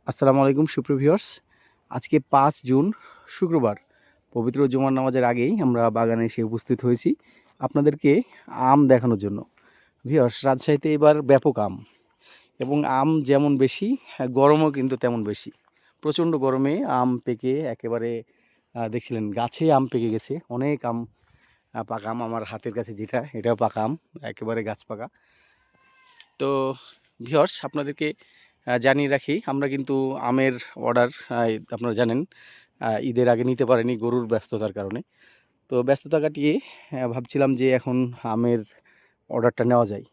আসসালামু আলাইকুম সুপ্রিয় ভিউয়ার্স। আজকে ৫ জুন শুক্রবার, পবিত্র জুমার নামাজের আগেই আমরা বাগানে এসে উপস্থিত হয়েছি আপনাদেরকে আম দেখানোর জন্য। ভিউয়ার্স, রাজশাহীতে এবার ব্যাপক আম, এবং আম যেমন বেশি, গরমও কিন্তু তেমন বেশি। প্রচণ্ড গরমে আম পেকে একেবারে দেখছিলেন গাছে আম পেকে গেছে। অনেক আম, পাকা আম আমার হাতের কাছে যেটা, এটাও পাকা আম, একেবারে গাছ পাকা। তো ভিউয়ার্স, আপনাদেরকে জানিয়ে রাখি, আমরা কিন্তু আমের অর্ডার আপনারা জানেন ঈদের আগে নিতে পারিনি গরুর ব্যস্ততার কারণে। তো ব্যস্ততা কাটিয়ে ভাবছিলাম যে এখন আমের অর্ডারটা নেওয়া যায়।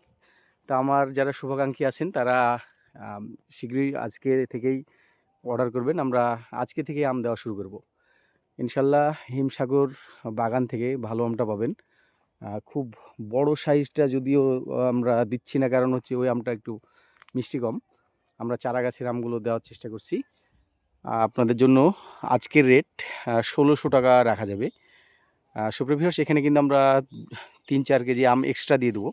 তা আমার যারা শুভাকাঙ্ক্ষী আছেন তারা শীঘ্রই আজকে থেকেই অর্ডার করবেন। আমরা আজকে থেকেই আম দেওয়া শুরু করব ইনশাল্লাহ। হিমসাগর বাগান থেকে ভালো আমটা পাবেন। খুব বড় সাইজটা যদিও আমরা দিচ্ছি না, কারণ হচ্ছে ওই আমটা একটু মিষ্টি কম। আমরা চারা গাছের আমগুলো দেওয়ার চেষ্টা করছি। আপনাদের জন্য আজকের রেট ১৬০০ টাকা রাখা যাবে। সুপ্রিয় ভিউয়ার্স, এখানে কিন্তু আমরা ৩-৪ কেজি আম এক্সট্রা দিয়ে দেবো।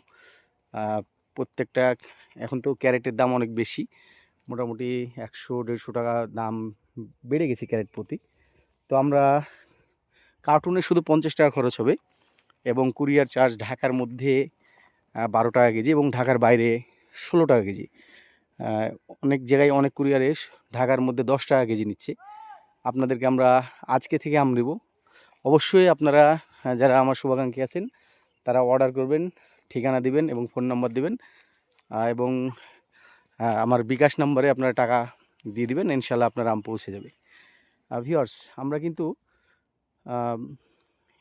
প্রত্যেকটা, এখন তো ক্যারেটের দাম অনেক বেশি, মোটামুটি ১০০-১৫০ টাকা দাম বেড়ে গেছে ক্যারেট প্রতি। তো আমরা কার্টুনে শুধু ৫০ টাকা খরচ হবে, এবং কুরিয়ার চার্জ ঢাকার মধ্যে ১২ টাকা কেজি এবং ঢাকার বাইরে ১৬ টাকা কেজি। অনেক জায়গায় অনেক কুরিয়ারে ঢাকার মধ্যে ১০ টাকা কেজি নিচ্ছে। আপনাদেরকে আমরা আজকে থেকে আম দেব। অবশ্যই আপনারা যারা আমার শুভাকাঙ্ক্ষী আছেন তারা অর্ডার করবেন, ঠিকানা দিবেন এবং ফোন নাম্বার দিবেন, এবং আমার বিকাশ নাম্বারে আপনারা টাকা দিয়ে দিবেন। ইনশাল্লাহ আপনার আম পৌঁছে যাবে। ভিউয়ার্স, আমরা কিন্তু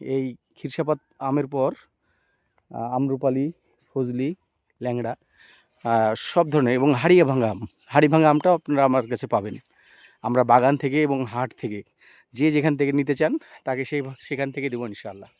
এই ক্ষীরসাপাত আমের পর আমরুপালি, ফজলি, ল্যাংড়া, সব ধরনের, এবং হাড়িয়া ভাঙা আম, হাড়ি ভাঙা আমটাও আপনারা আমার কাছে পাবেন। আমরা বাগান থেকে এবং হাট থেকে যে যেখান থেকে নিতে চান তাকে সেখান থেকে দেবো ইনশাআল্লাহ।